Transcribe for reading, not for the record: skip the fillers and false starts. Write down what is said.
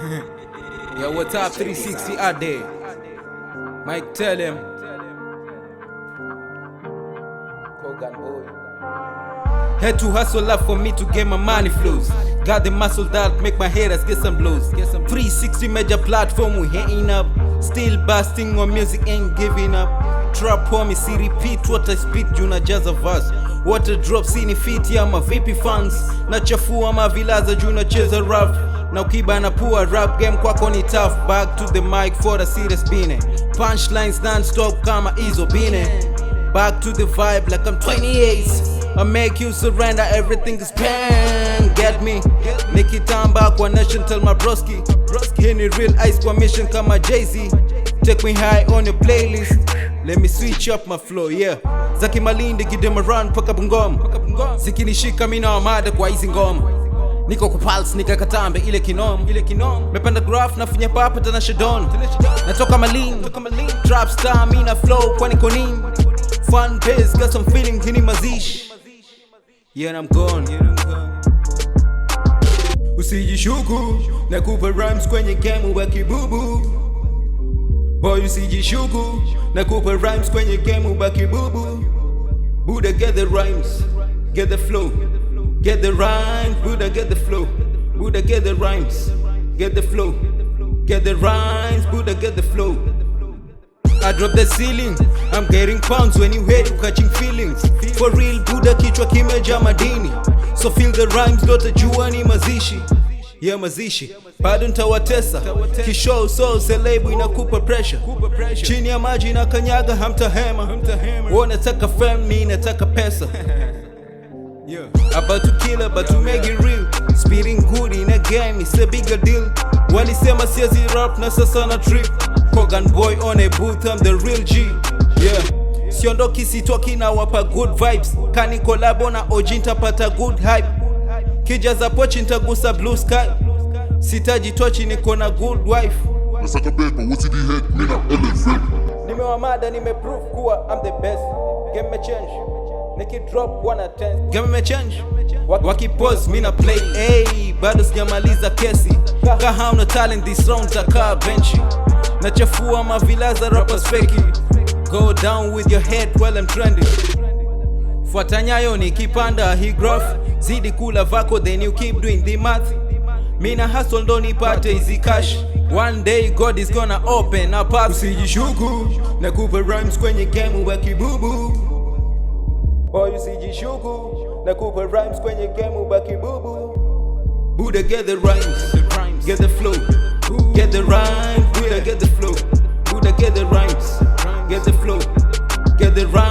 Yo, what's up, 360 out there? Mike, tell him. Kogan boy. Had to hustle up for me to get my money flows. Got the muscle that make my haters get some blows. 360 major platform, we hitting up. Still busting on music, ain't giving up. Trap homie, see repeat what I spit, juna jazz of us. Water drop, sini fit ya ma VP fans. Na chafua ma vilaza, juna cheza rough. Na ukiba na poor rap game kwako ni tough. Back to the mic for the serious bine. Punchlines non-stop kama izo bine. Back to the vibe like I'm 28. I make you surrender, everything is pen. Get me? Nikitamba kwa nation, tell my broski. Hini real ice kwa mission kama Jay-Z. Take me high on your playlist. Let me switch up my flow, yeah. Zaki Malindi give them a run paka Bungoma. Sikinishika mina wamada kwa hizi ngoma. Niko kwa pulse nika katambe ile kinom. Mepanda graph na finya papa tana shadon. Natoka Malindi, trap star mina flow kwa niko nini. Fun bass got some feeling hini mazishi. Yeah, and I'm gone. Usijishuku na kupa rhymes kwenye game ubaki bubu. Boy, usijishuku na kupa rhymes kwenye game ubaki bubu. Buddha get the rhymes, get the flow, get the rhymes. Buddha get the flow, Buddha get the rhymes, get the flow, get the rhymes. Buddha get the flow. I drop the ceiling, I'm getting pounds when you hate, catching feelings. For real, Buddha kichwa kimeja madini. So feel the rhymes, dota jua ni mazishi. Yeah, mazishi, bado ntawatesa. Kishow so selebu inakupa pressure. Chini ya maji na kanyaga hamtahema. Wanataka fame, mi nataka pesa. Yeah. About to kill, about to make it real. Speeding good in a game, it's a bigger deal. Walisema siezi rap na sasa na trip. Kogan boy on a booth, I'm the real G. Yeah. Siondoki sitoki na wapa good vibes. Kani kolabo na OG ntapata good hype. Kijaza pochi ntagusa blue sky. Sitaji tochi niko na good wife. Nasaka paper, what's in the head, mina elephant. Nimewamada nimeprove kuwa I'm the best. Game me change, niki drop 1 at 10. Game me change, wakipose mina play. Hey, bado sijamaliza kesi. Kaha una talent, this round takaa benchi. Nachafua mavilaza rappers fake. Go down with your head while I'm trending. Fuata nyayo nikipanda hii graph. Zidi kula vako then you keep doing the math. Mina hustle ndo nipate hizi cash. One day God is gonna open a path. Usijishuku na kupa rhymes kwenye game ubaki bubu. Boy, usijishuku na kupa rhymes kwenye game ubaki bubu. Buddha get the rhymes, get the flow, get the rhymes. Buddha get the flow, Buddha get the rhymes, get the flow, get the rhymes.